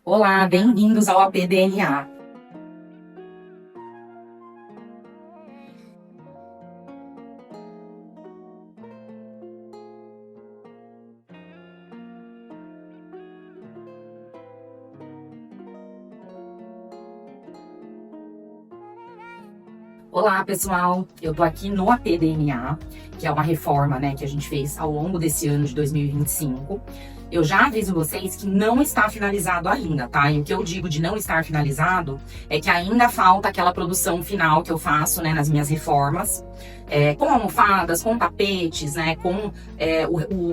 Olá, bem-vindos ao APDNA. Olá, pessoal. Eu tô aqui no APDNA, que é uma reforma, né, que a gente fez ao longo desse ano de 2025. Eu já aviso vocês que não está finalizado ainda, tá? E o que eu digo de não estar finalizado é que ainda falta aquela produção final que eu faço, né, nas minhas reformas, com almofadas, com tapetes, né, com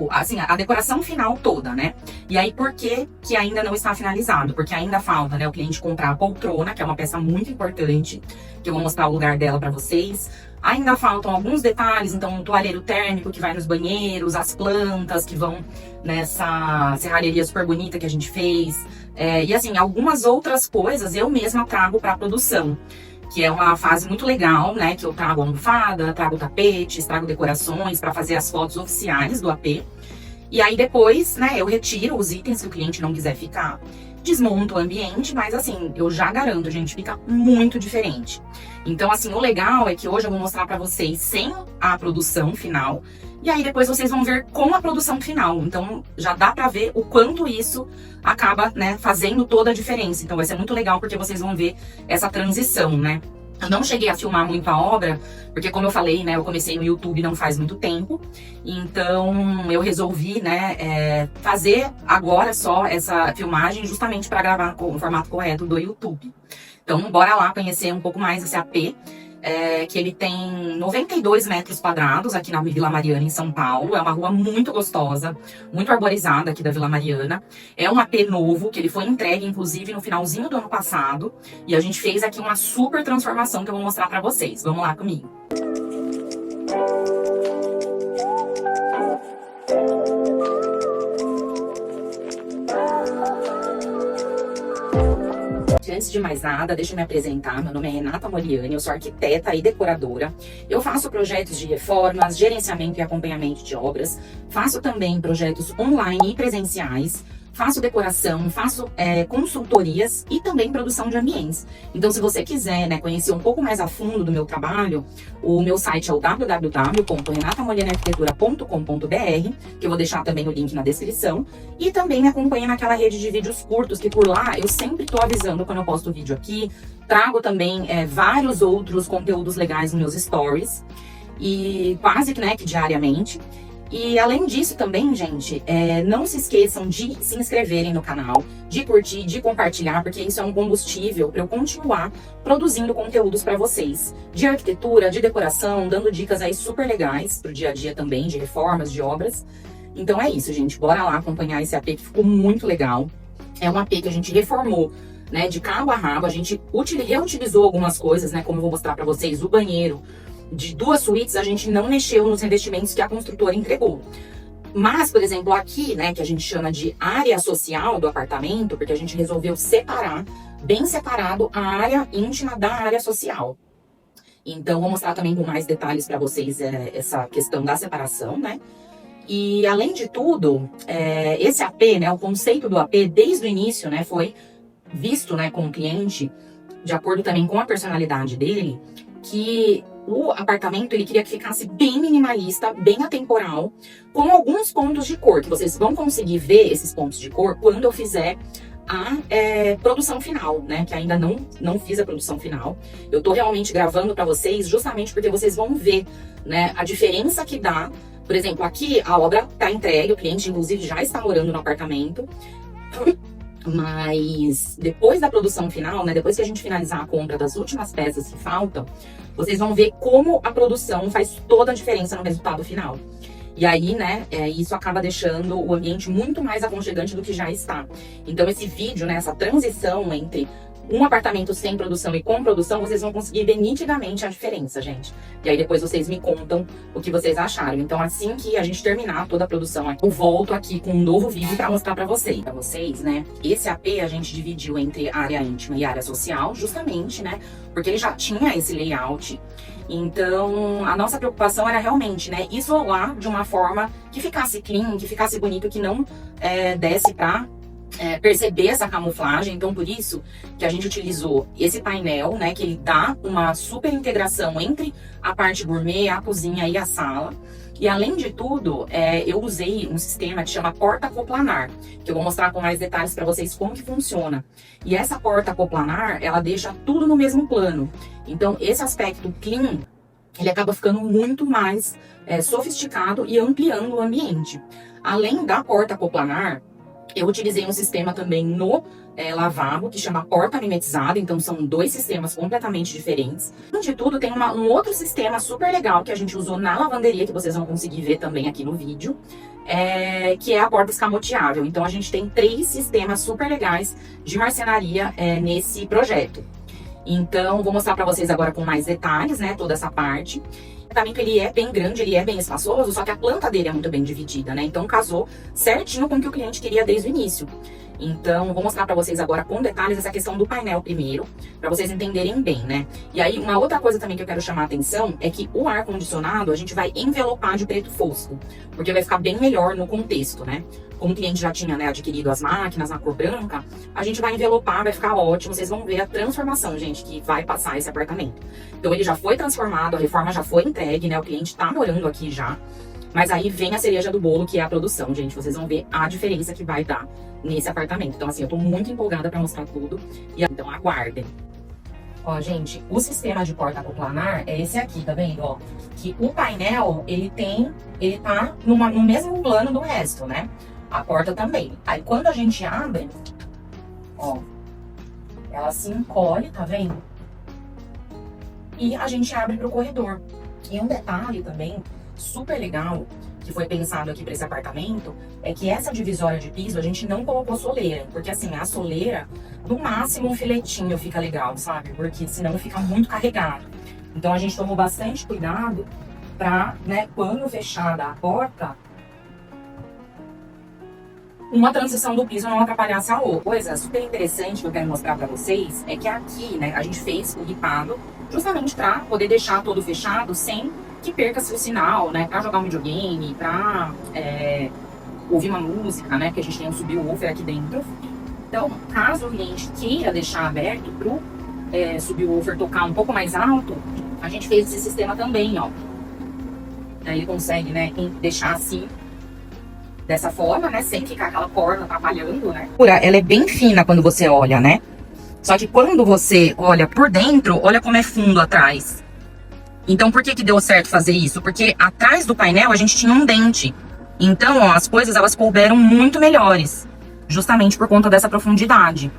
assim, a decoração final toda, né? E aí, por que que ainda não está finalizado? Porque ainda falta, né, o cliente comprar a poltrona, que é uma peça muito importante, que eu vou mostrar o lugar dela para vocês. Ainda faltam alguns detalhes, então um toalheiro térmico que vai nos banheiros, as plantas que vão nessa serralheria super bonita que a gente fez. E assim, algumas outras coisas eu mesma trago para a produção, que é uma fase muito legal, né? Que eu trago almofada, trago tapetes, trago decorações para fazer as fotos oficiais do AP. E aí depois, né, eu retiro os itens que o cliente não quiser ficar, desmonto o ambiente, mas assim, eu já garanto, gente, fica muito diferente. Então, assim, o legal é que hoje eu vou mostrar pra vocês sem a produção final, e aí depois vocês vão ver com a produção final. Então, já dá pra ver o quanto isso acaba, né, fazendo toda a diferença. Então, vai ser muito legal porque vocês vão ver essa transição, né? Eu não cheguei a filmar muito a obra, porque como eu falei, né, eu comecei no YouTube não faz muito tempo, então eu resolvi, né, fazer agora só essa filmagem justamente para gravar com o formato correto do YouTube. Então, bora lá conhecer um pouco mais esse AP, que ele tem 92 metros quadrados aqui na Vila Mariana, em São Paulo. É uma rua muito gostosa, muito arborizada aqui da Vila Mariana. É um AP novo, que ele foi entregue, inclusive, no finalzinho do ano passado. E a gente fez aqui uma super transformação que eu vou mostrar pra vocês. Vamos lá comigo. Antes de mais nada, deixa eu me apresentar. Meu nome é Renata Moriani, eu sou arquiteta e decoradora. Eu faço projetos de reformas, gerenciamento e acompanhamento de obras. Faço também projetos online e presenciais. Faço decoração, faço consultorias e também produção de ambientes. Então, se você quiser, né, conhecer um pouco mais a fundo do meu trabalho, o meu site é o www.renatamorianiarquitetura.com.br, que eu vou deixar também o link na descrição. E também me acompanhe naquela rede de vídeos curtos, que por lá eu sempre estou avisando quando eu posto vídeo aqui. Trago também vários outros conteúdos legais nos meus stories, e quase que, né, que diariamente. E além disso também, gente, não se esqueçam de se inscreverem no canal, de curtir, de compartilhar, porque isso é um combustível para eu continuar produzindo conteúdos para vocês. De arquitetura, de decoração, dando dicas aí super legais pro dia a dia também, de reformas, de obras. Então é isso, gente. Bora lá acompanhar esse AP que ficou muito legal. É um AP que a gente reformou, né, de cabo a rabo. A gente reutilizou algumas coisas, né, como eu vou mostrar para vocês, o banheiro. De 2 suítes, a gente não mexeu nos revestimentos que a construtora entregou. Mas, por exemplo, aqui, né, que a gente chama de área social do apartamento, porque a gente resolveu separar, bem separado, a área íntima da área social. Então, vou mostrar também com mais detalhes para vocês essa questão da separação, né? E, além de tudo, esse AP, né, o conceito do AP, desde o início, né, foi visto, né, com o cliente, de acordo também com a personalidade dele, que o apartamento ele queria que ficasse bem minimalista, bem atemporal, com alguns pontos de cor, que vocês vão conseguir ver esses pontos de cor quando eu fizer a produção final, né? Que ainda não fiz a produção final. Eu tô realmente gravando para vocês justamente porque vocês vão ver, né, a diferença que dá. Por exemplo, aqui a obra tá entregue, o cliente inclusive já está morando no apartamento. Mas depois da produção final, né, depois que a gente finalizar a compra das últimas peças que faltam, vocês vão ver como a produção faz toda a diferença no resultado final. E aí, né, isso acaba deixando o ambiente muito mais aconchegante do que já está. Então esse vídeo, né, essa transição entre um apartamento sem produção e com produção, vocês vão conseguir ver nitidamente a diferença, gente. E aí depois vocês me contam o que vocês acharam. Então assim que a gente terminar toda a produção aqui, eu volto aqui com um novo vídeo pra mostrar pra vocês. Pra vocês, né, esse AP a gente dividiu entre área íntima e área social, justamente, né, porque ele já tinha esse layout. Então, a nossa preocupação era realmente, né, isolar de uma forma que ficasse clean, que ficasse bonito, que não desse pra perceber essa camuflagem. Então, por isso que a gente utilizou esse painel, né, que ele dá uma super integração entre a parte gourmet, a cozinha e a sala. E além de tudo, eu usei um sistema que chama porta coplanar, que eu vou mostrar com mais detalhes para vocês como que funciona. E essa porta coplanar, ela deixa tudo no mesmo plano. Então, esse aspecto clean, ele acaba ficando muito mais sofisticado e ampliando o ambiente. Além da porta coplanar, eu utilizei um sistema também no lavabo, que chama porta mimetizada. Então, são dois sistemas completamente diferentes. Além de tudo, tem um outro sistema super legal que a gente usou na lavanderia, que vocês vão conseguir ver também aqui no vídeo, que é a porta escamoteável. Então, a gente tem 3 sistemas super legais de marcenaria nesse projeto. Então, vou mostrar para vocês agora com mais detalhes, né, toda essa parte. O apartamento, ele é bem grande, ele é bem espaçoso, só que a planta dele é muito bem dividida, né? Então, casou certinho com o que o cliente queria desde o início. Então, vou mostrar para vocês agora com detalhes essa questão do painel primeiro, para vocês entenderem bem, né? E aí, uma outra coisa também que eu quero chamar a atenção é que o ar-condicionado a gente vai envelopar de preto fosco, porque vai ficar bem melhor no contexto, né? Como o cliente já tinha, né, adquirido as máquinas na cor branca, a gente vai envelopar, vai ficar ótimo. Vocês vão ver a transformação, gente, que vai passar esse apartamento. Então, ele já foi transformado, a reforma já foi entregue, né? O cliente tá morando aqui já. Mas aí vem a cereja do bolo, que é a produção, gente. Vocês vão ver a diferença que vai dar nesse apartamento. Então, assim, eu tô muito empolgada pra mostrar tudo. Então, aguardem. Ó, gente, o sistema de porta coplanar é esse aqui, tá vendo? Ó, que o painel, ele tá no mesmo plano do resto, né? A porta também. Aí, quando a gente abre, ó, ela se encolhe, tá vendo? E a gente abre pro corredor. E um detalhe também super legal que foi pensado aqui para esse apartamento é que essa divisória de piso a gente não colocou soleira, porque assim, a soleira, no máximo um filetinho fica legal, sabe? Porque senão fica muito carregado. Então a gente tomou bastante cuidado para, né, quando fechada a porta, uma transição do piso não atrapalhasse a outra. Coisa super interessante que eu quero mostrar para vocês é que aqui, né, a gente fez o ripado justamente para poder deixar todo fechado sem que perca-se o sinal, né, para jogar um videogame, para ouvir uma música, né, que a gente tem um subwoofer aqui dentro. Então, caso o cliente queira deixar aberto pro subwoofer tocar um pouco mais alto, a gente fez esse sistema também, ó. Aí ele consegue, né, deixar assim, dessa forma, né, sem ficar aquela corda atrapalhando, né. Ela é bem fina quando você olha, né. Só que quando você olha por dentro, olha como é fundo atrás. Então, por que deu certo fazer isso? Porque atrás do painel a gente tinha um dente. Então, ó, as coisas, elas couberam muito melhores. Justamente por conta dessa profundidade.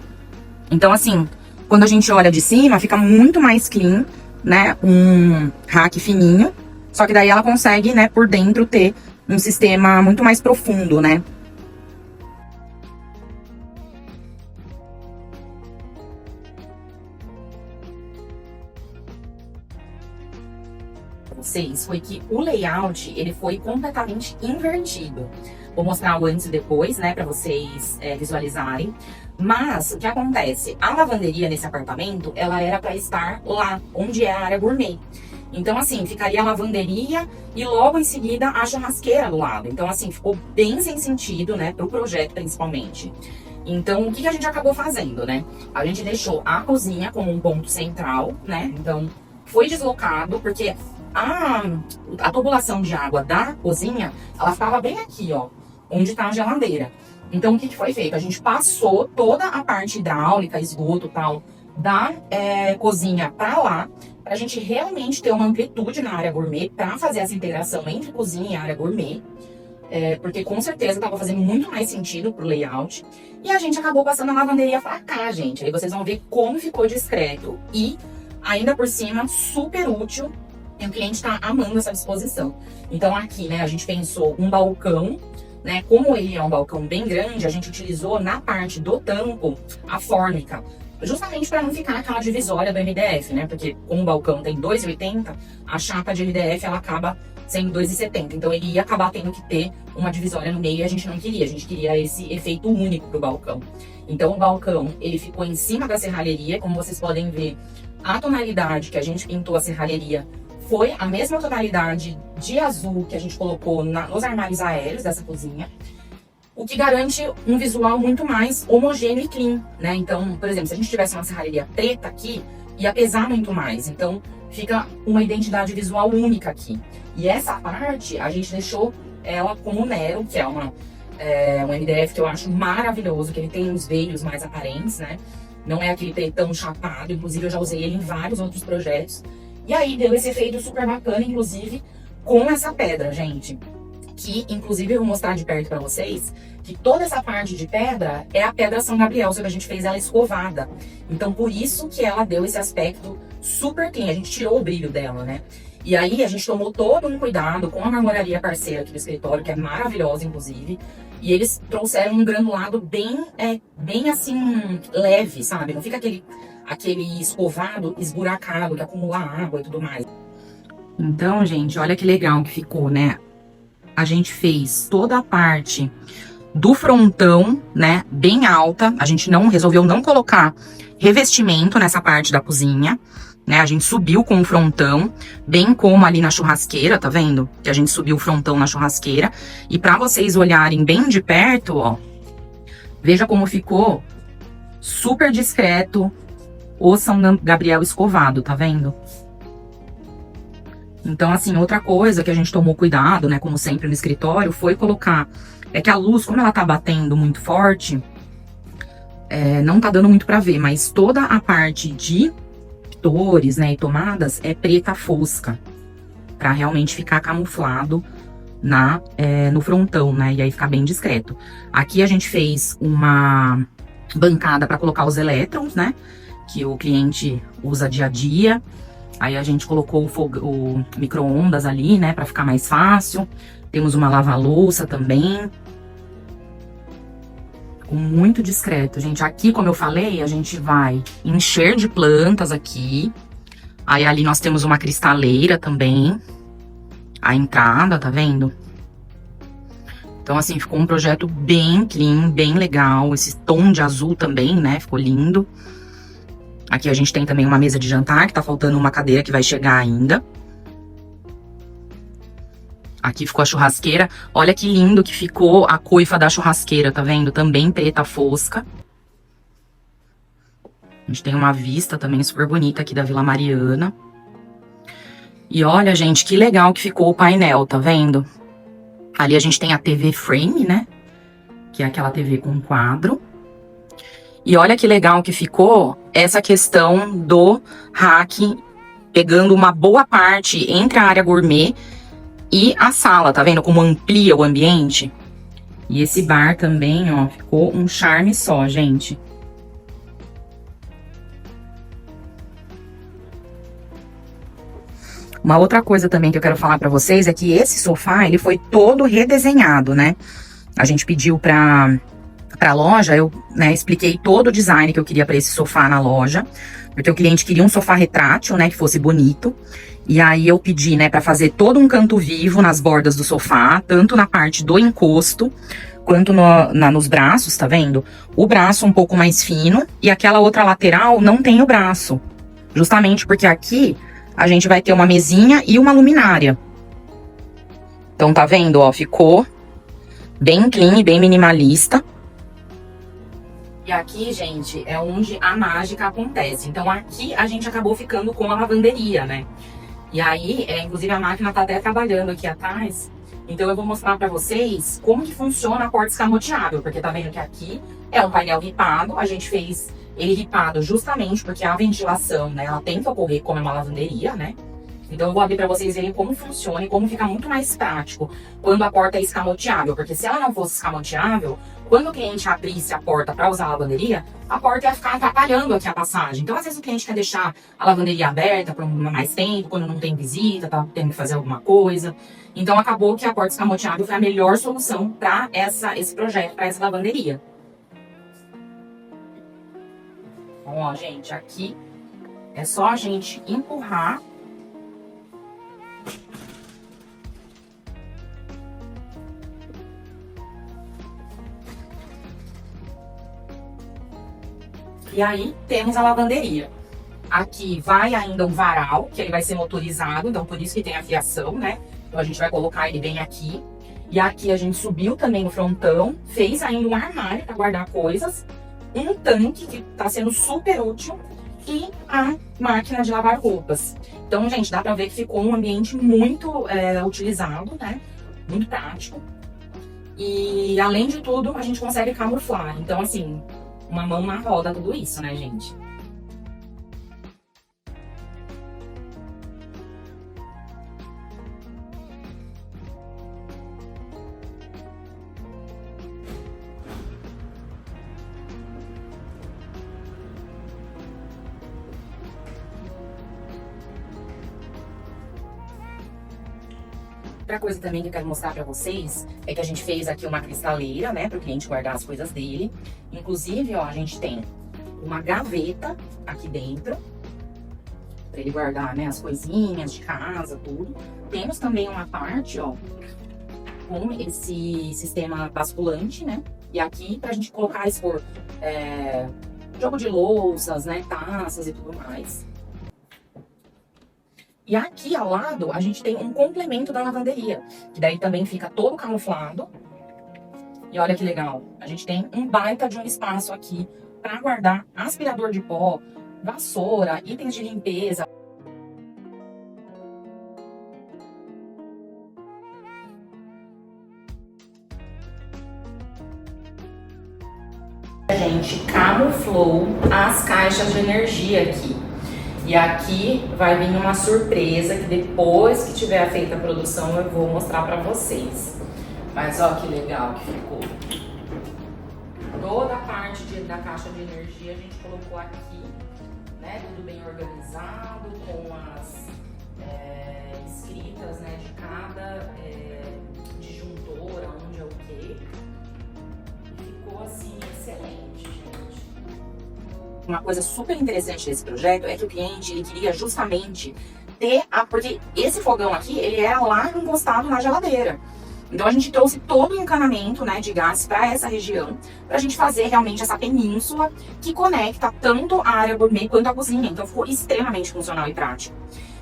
Então, assim, quando a gente olha de cima, fica muito mais clean, né? Um rack fininho. Só que daí ela consegue, né, por dentro ter um sistema muito mais profundo, né? Vocês foi que o layout ele foi completamente invertido. Vou mostrar o antes e depois, né, para vocês visualizarem. Mas o que acontece? A lavanderia nesse apartamento, ela era para estar lá, onde é a área gourmet. Então, assim, ficaria a lavanderia e logo em seguida a churrasqueira do lado. Então, assim, ficou bem sem sentido, né, pro projeto principalmente. Então, o que a gente acabou fazendo, né? A gente deixou a cozinha como um ponto central, né? Então, foi deslocado, porque a tubulação de água da cozinha, ela ficava bem aqui, ó, onde tá a geladeira. Então, o que foi feito? A gente passou toda a parte hidráulica, esgoto e tal, da cozinha pra lá, pra gente realmente ter uma amplitude na área gourmet, pra fazer essa integração entre cozinha e área gourmet. Porque com certeza tava fazendo muito mais sentido pro layout. E a gente acabou passando a lavanderia pra cá, gente. Aí vocês vão ver como ficou discreto. E, ainda por cima, super útil. E o cliente tá amando essa disposição. Então aqui, né, a gente pensou um balcão, né? Como ele é um balcão bem grande, a gente utilizou na parte do tampo a fórmica. Justamente para não ficar aquela divisória do MDF, né? Porque como o balcão tem 2,80, a chapa de MDF ela acaba sendo 2,70. Então ele ia acabar tendo que ter uma divisória no meio e a gente não queria. A gente queria esse efeito único pro balcão. Então o balcão, ele ficou em cima da serralheria. Como vocês podem ver, a tonalidade que a gente pintou a serralheria foi a mesma tonalidade de azul que a gente colocou nos armários aéreos dessa cozinha. o que garante um visual muito mais homogêneo e clean, né? Então, por exemplo, se a gente tivesse uma serralheria preta aqui, ia pesar muito mais. Então, fica uma identidade visual única aqui. E essa parte, a gente deixou ela como Nero, que é um MDF que eu acho maravilhoso, que ele tem uns veios mais aparentes, né? Não é aquele pretão chapado, inclusive eu já usei ele em vários outros projetos. E aí deu esse efeito super bacana, inclusive, com essa pedra, gente. Que, inclusive, eu vou mostrar de perto pra vocês, que toda essa parte de pedra é a pedra São Gabriel, só que a gente fez ela escovada. Então, por isso que ela deu esse aspecto super clean, a gente tirou o brilho dela, né? E aí, a gente tomou todo um cuidado com a marmoraria parceira aqui do escritório, que é maravilhosa, inclusive. E eles trouxeram um granulado bem assim, leve, sabe? Não fica aquele escovado esburacado, que acumula água e tudo mais. Então, gente, olha que legal que ficou, né? A gente fez toda a parte do frontão, né, bem alta. A gente resolveu não colocar revestimento nessa parte da cozinha, né? A gente subiu com o frontão, bem como ali na churrasqueira, tá vendo? Que a gente subiu o frontão na churrasqueira. E pra vocês olharem bem de perto, ó, veja como ficou super discreto o São Gabriel escovado, tá vendo? Então, assim, outra coisa que a gente tomou cuidado, né, como sempre no escritório, foi colocar... É que a luz, como ela tá batendo muito forte, não tá dando muito pra ver, mas toda a parte de pintores, né, e tomadas é preta fosca, pra realmente ficar camuflado no frontão, né, e aí ficar bem discreto. Aqui a gente fez uma bancada pra colocar os elétrons, né, que o cliente usa dia a dia. Aí a gente colocou o micro-ondas ali, né, pra ficar mais fácil. Temos uma lava-louça também. Muito discreto, gente. Aqui, como eu falei, a gente vai encher de plantas aqui. Aí ali nós temos uma cristaleira também. A entrada, tá vendo? Então, assim, ficou um projeto bem clean, bem legal. Esse tom de azul também, né, ficou lindo. Aqui a gente tem também uma mesa de jantar, que tá faltando uma cadeira que vai chegar ainda. Aqui ficou a churrasqueira. Olha que lindo que ficou a coifa da churrasqueira, tá vendo? Também preta fosca. A gente tem uma vista também super bonita aqui da Vila Mariana. E olha, gente, que legal que ficou o painel, tá vendo? Ali a gente tem a TV frame, né? Que é aquela TV com quadro. E olha que legal que ficou essa questão do rack, pegando uma boa parte entre a área gourmet e a sala, tá vendo como amplia o ambiente? E esse bar também, ó, ficou um charme só, gente. Uma outra coisa também que eu quero falar pra vocês é que esse sofá, ele foi todo redesenhado, né? A gente pediu pra loja, eu, né, expliquei todo o design que eu queria pra esse sofá na loja, porque o cliente queria um sofá retrátil, né, que fosse bonito. E aí eu pedi, né, pra fazer todo um canto vivo nas bordas do sofá, tanto na parte do encosto, quanto nos braços, tá vendo? O braço um pouco mais fino, e aquela outra lateral não tem o braço. Justamente porque aqui a gente vai ter uma mesinha e uma luminária. Então, tá vendo, ó, ficou bem clean, bem minimalista. E aqui, gente, é onde a mágica acontece. Então, aqui a gente acabou ficando com a lavanderia, né? E aí, inclusive, a máquina tá até trabalhando aqui atrás. Então, eu vou mostrar pra vocês como que funciona a porta escamoteável. Porque tá vendo que aqui é um painel ripado. A gente fez ele ripado justamente porque a ventilação, né, ela tem que ocorrer como é uma lavanderia, né? Então, eu vou abrir pra vocês verem como funciona e como fica muito mais prático quando a porta é escamoteável. Porque se ela não fosse escamoteável, quando o cliente abrisse a porta para usar a lavanderia, a porta ia ficar atrapalhando aqui a passagem. Então, às vezes, o cliente quer deixar a lavanderia aberta por mais tempo, quando não tem visita, tá tendo que fazer alguma coisa. Então, acabou que a porta escamoteável foi a melhor solução para esse projeto, para essa lavanderia. Então, ó, gente, aqui é só a gente empurrar. E aí, temos a lavanderia. Aqui vai ainda um varal, que ele vai ser motorizado, então por isso que tem a fiação, né? Então a gente vai colocar ele bem aqui. E aqui a gente subiu também o frontão, fez ainda um armário para guardar coisas, um tanque que tá sendo super útil e a máquina de lavar roupas. Então, gente, dá pra ver que ficou um ambiente muito utilizado, né? Muito prático. E, além de tudo, a gente consegue camuflar. Então, assim, uma mão na roda tudo isso, né, gente? Outra coisa também que eu quero mostrar pra vocês é que a gente fez aqui uma cristaleira, né, para o cliente guardar as coisas dele. Inclusive, ó, a gente tem uma gaveta aqui dentro para ele guardar, né, as coisinhas de casa, tudo. Temos também uma parte, ó, com esse sistema basculante, né, e aqui pra gente colocar, expor jogo de louças, né, taças e tudo mais. E aqui ao lado, a gente tem um complemento da lavanderia, que daí também fica todo camuflado. E olha que legal, a gente tem um baita de um espaço aqui para guardar aspirador de pó, vassoura, itens de limpeza. A gente camuflou as caixas de energia aqui. E aqui vai vir uma surpresa que depois que tiver feita a produção eu vou mostrar pra vocês. Mas ó que legal que ficou. Toda a parte da caixa de energia a gente colocou aqui, né? Tudo bem organizado, com as escritas, né, de cada disjuntor, onde é o quê. Ficou assim, excelente, gente. Uma coisa super interessante desse projeto é que o cliente ele queria justamente ter porque esse fogão aqui, ele era lá encostado na geladeira. Então a gente trouxe todo o encanamento, né, de gás para essa região, para a gente fazer realmente essa península que conecta tanto a área gourmet quanto a cozinha. Então ficou extremamente funcional e prático.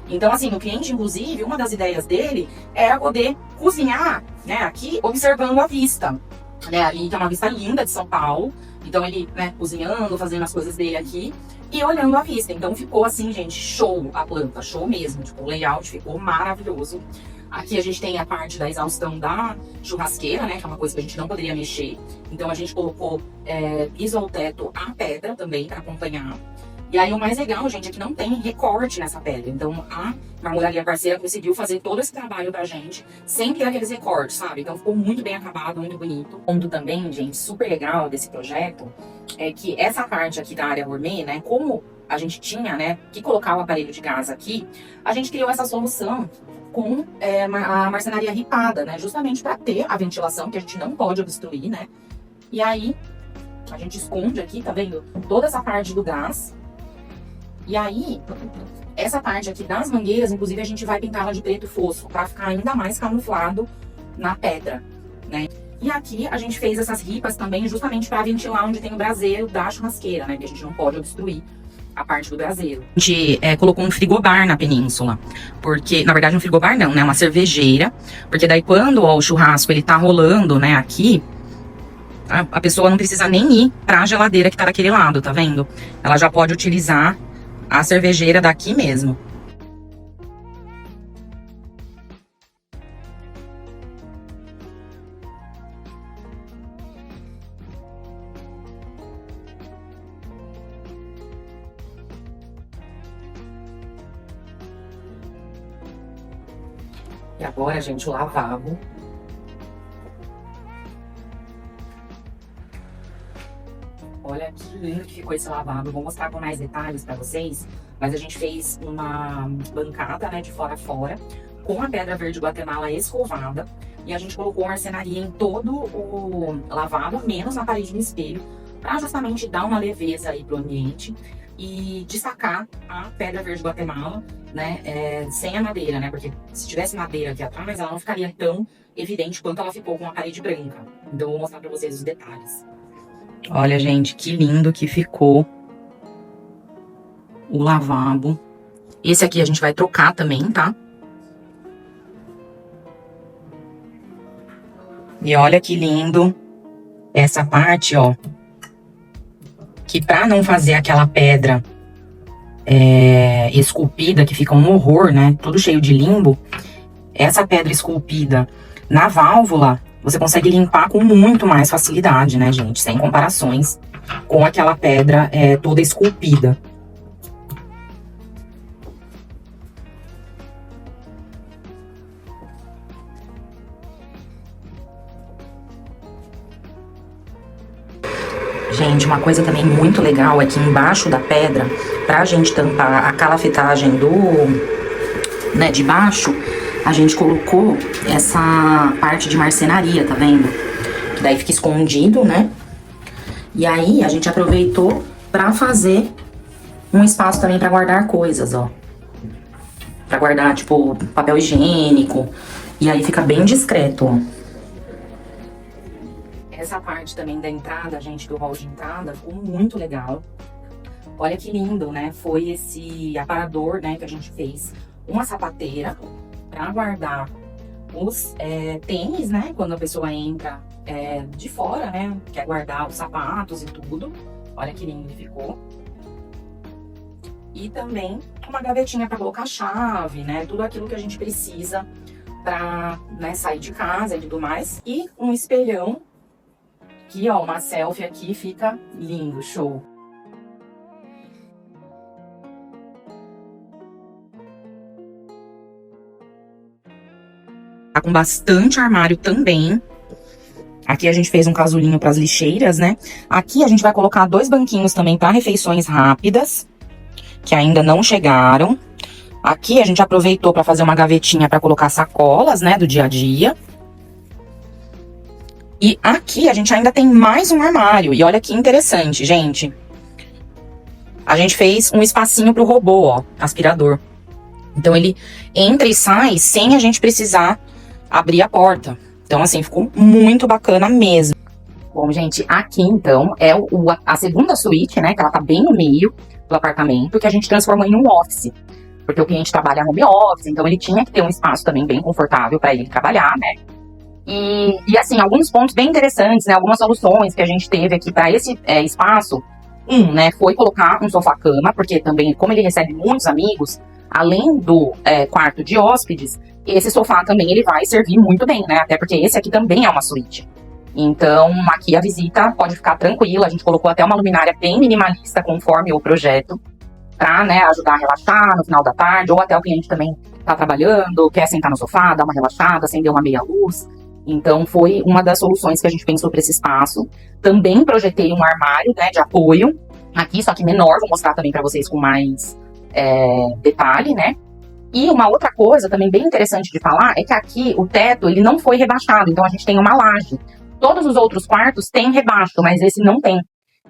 Então, assim, o cliente, inclusive, uma das ideias dele era poder cozinhar, né, aqui observando a vista. Né, ali tem uma vista linda de São Paulo. Então ele, né, cozinhando, fazendo as coisas dele aqui e olhando a vista. Então ficou assim, gente, show a planta, show mesmo. Tipo, o layout ficou maravilhoso. Aqui a gente tem a parte da exaustão da churrasqueira, né, que é uma coisa que a gente não poderia mexer. Então a gente colocou piso ao teto a pedra também para acompanhar. E aí o mais legal, gente, é que não tem recorte nessa pedra. Então a marmoraria parceira conseguiu fazer todo esse trabalho pra gente, sem ter aqueles recortes, sabe? Então ficou muito bem acabado, muito bonito. Um ponto também, gente, super legal desse projeto é que essa parte aqui da área gourmet, né, como a gente tinha, né, que colocar o aparelho de gás aqui, a gente criou essa solução com a marcenaria ripada, né, justamente para ter a ventilação que a gente não pode obstruir, né? E aí a gente esconde aqui, tá vendo? Toda essa parte do gás. E aí, essa parte aqui das mangueiras, inclusive, a gente vai pintá-la de preto fosco, para ficar ainda mais camuflado na pedra, né? E aqui a gente fez essas ripas também justamente para ventilar onde tem o braseiro da churrasqueira, né? Que a gente não pode obstruir a parte do braseiro. A gente colocou um frigobar na península, porque, na verdade, um frigobar não, né? Uma cervejeira, porque daí quando o churrasco ele tá rolando, né, aqui, a pessoa não precisa nem ir para a geladeira que tá daquele lado, tá vendo? Ela já pode utilizar a cervejeira daqui mesmo. E agora, gente, o lavabo. Olha que lindo que ficou esse lavabo. Eu vou mostrar com mais detalhes pra vocês. Mas a gente fez uma bancada, né, de fora a fora, com a pedra verde Guatemala escovada. E a gente colocou marcenaria em todo o lavabo, menos na parede do espelho, pra justamente dar uma leveza aí pro ambiente e destacar a pedra verde Guatemala, né, sem a madeira, né? Porque se tivesse madeira aqui atrás, ela não ficaria tão evidente quanto ela ficou com a parede branca. Então eu vou mostrar pra vocês os detalhes. Olha, gente, que lindo que ficou o lavabo. Esse aqui a gente vai trocar também, tá? E olha que lindo essa parte, ó. Que pra não fazer aquela pedra esculpida, que fica um horror, né? Tudo cheio de limbo. Essa pedra esculpida na válvula, você consegue limpar com muito mais facilidade, né, gente? Sem comparações com aquela pedra toda esculpida. Gente, uma coisa também muito legal é que embaixo da pedra, pra gente tampar a calafetagem né, de baixo, a gente colocou essa parte de marcenaria, tá vendo? Que daí fica escondido, né? E aí a gente aproveitou pra fazer um espaço também pra guardar coisas, ó. Pra guardar, tipo, papel higiênico. E aí fica bem discreto, ó. Essa parte também da entrada, gente, do hall de entrada, ficou muito legal. Olha que lindo, né? Foi esse aparador, né, que a gente fez. Uma sapateira para guardar os tênis, né? Quando a pessoa entra de fora, né? Quer guardar os sapatos e tudo. Olha que lindo ficou. E também uma gavetinha para colocar chave, né? Tudo aquilo que a gente precisa para, né, sair de casa e tudo mais. E um espelhão. Aqui, ó, uma selfie aqui, fica lindo, show. Tá com bastante armário também. Aqui a gente fez um casulinho para as lixeiras, né? Aqui a gente vai colocar 2 banquinhos também para refeições rápidas, que ainda não chegaram. Aqui a gente aproveitou para fazer uma gavetinha para colocar sacolas, né, do dia a dia. E aqui a gente ainda tem mais um armário. E olha que interessante, gente. A gente fez um espacinho pro robô, ó, aspirador. Então ele entra e sai sem a gente precisar abrir a porta. Então assim, ficou muito bacana mesmo. Bom, gente, aqui então é a segunda suíte, né, que ela tá bem no meio do apartamento, que a gente transformou em um office. Porque o cliente trabalha home office, então ele tinha que ter um espaço também bem confortável para ele trabalhar, né? E assim, alguns pontos bem interessantes, né? Algumas soluções que a gente teve aqui para esse espaço. Né? Foi colocar um sofá-cama, porque também, como ele recebe muitos amigos, além do quarto de hóspedes, esse sofá também ele vai servir muito bem, né? Até porque esse aqui também é uma suíte. Então, aqui a visita pode ficar tranquila. A gente colocou até uma luminária bem minimalista, conforme o projeto, para, né, ajudar a relaxar no final da tarde, ou até o cliente também tá trabalhando, quer sentar no sofá, dar uma relaxada, acender uma meia luz. Então, foi uma das soluções que a gente pensou para esse espaço. Também projetei um armário, né, de apoio, aqui, só que menor, vou mostrar também para vocês com mais detalhe, né. E uma outra coisa também bem interessante de falar é que aqui o teto, ele não foi rebaixado, então a gente tem uma laje. Todos os outros quartos têm rebaixo, mas esse não tem.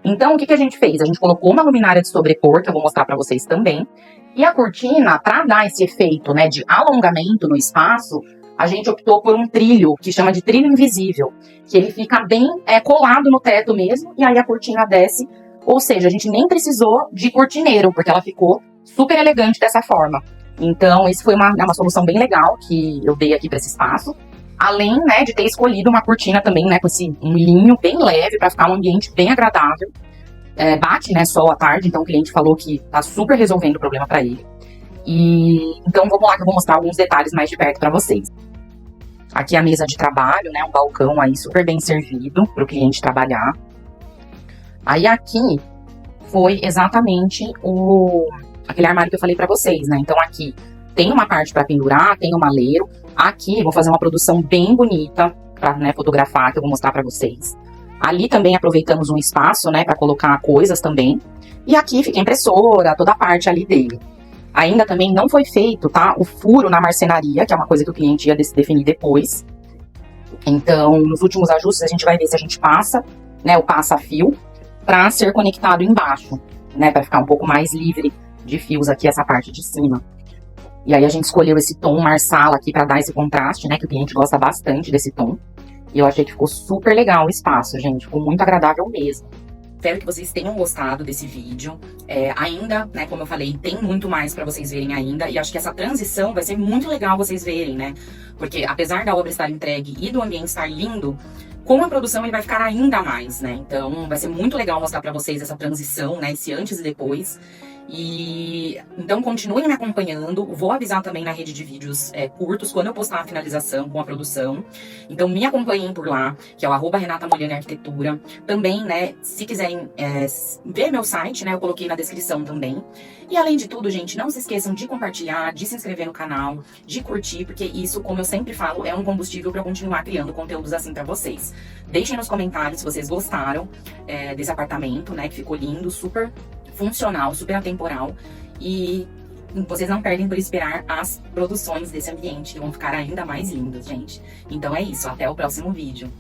Então, o que a gente fez? A gente colocou uma luminária de sobrepor, que eu vou mostrar para vocês também. E a cortina, para dar esse efeito, né, de alongamento no espaço, a gente optou por um trilho, que chama de trilho invisível, que ele fica bem colado no teto mesmo, e aí a cortina desce. Ou seja, a gente nem precisou de cortineiro, porque ela ficou super elegante dessa forma. Então, isso foi uma solução bem legal que eu dei aqui para esse espaço. Além, né, de ter escolhido uma cortina também, né, com um linho bem leve, para ficar um ambiente bem agradável. Bate, né, sol à tarde, então o cliente falou que tá super resolvendo o problema para ele. E então vamos lá que eu vou mostrar alguns detalhes mais de perto para vocês. Aqui a mesa de trabalho, né, um balcão aí super bem servido para o cliente trabalhar. Aí aqui foi exatamente aquele armário que eu falei para vocês, né? Então aqui tem uma parte para pendurar, tem um maleiro. Aqui eu vou fazer uma produção bem bonita para, né, fotografar, que eu vou mostrar para vocês. Ali também aproveitamos um espaço, né, para colocar coisas também. E aqui fica a impressora, toda a parte ali dele. Ainda também não foi feito, tá, o furo na marcenaria, que é uma coisa que o cliente ia definir depois. Então, nos últimos ajustes, a gente vai ver se a gente passa, né, o passa-fio, para ser conectado embaixo, né, para ficar um pouco mais livre de fios aqui, essa parte de cima. E aí a gente escolheu esse tom marsala aqui para dar esse contraste, né, que o cliente gosta bastante desse tom. E eu achei que ficou super legal o espaço, gente, ficou muito agradável mesmo. Espero que vocês tenham gostado desse vídeo. Ainda, né, como eu falei, tem muito mais pra vocês verem ainda. E acho que essa transição vai ser muito legal vocês verem, né? Porque apesar da obra estar entregue e do ambiente estar lindo, com a produção ele vai ficar ainda mais, né? Então vai ser muito legal mostrar pra vocês essa transição, né? Esse antes e depois. E então continuem me acompanhando. Vou avisar também na rede de vídeos curtos quando eu postar a finalização com a produção. Então me acompanhem por lá, que é o @RenataMoliani Arquitetura. Também, né, se quiserem ver meu site, né, eu coloquei na descrição também. E além de tudo, gente, não se esqueçam de compartilhar, de se inscrever no canal, de curtir, porque isso, como eu sempre falo, é um combustível para eu continuar criando conteúdos assim para vocês. Deixem nos comentários se vocês gostaram desse apartamento, né, que ficou lindo, super funcional, super atemporal, e vocês não perdem por esperar as produções desse ambiente, que vão ficar ainda mais lindas, gente. Então é isso, até o próximo vídeo.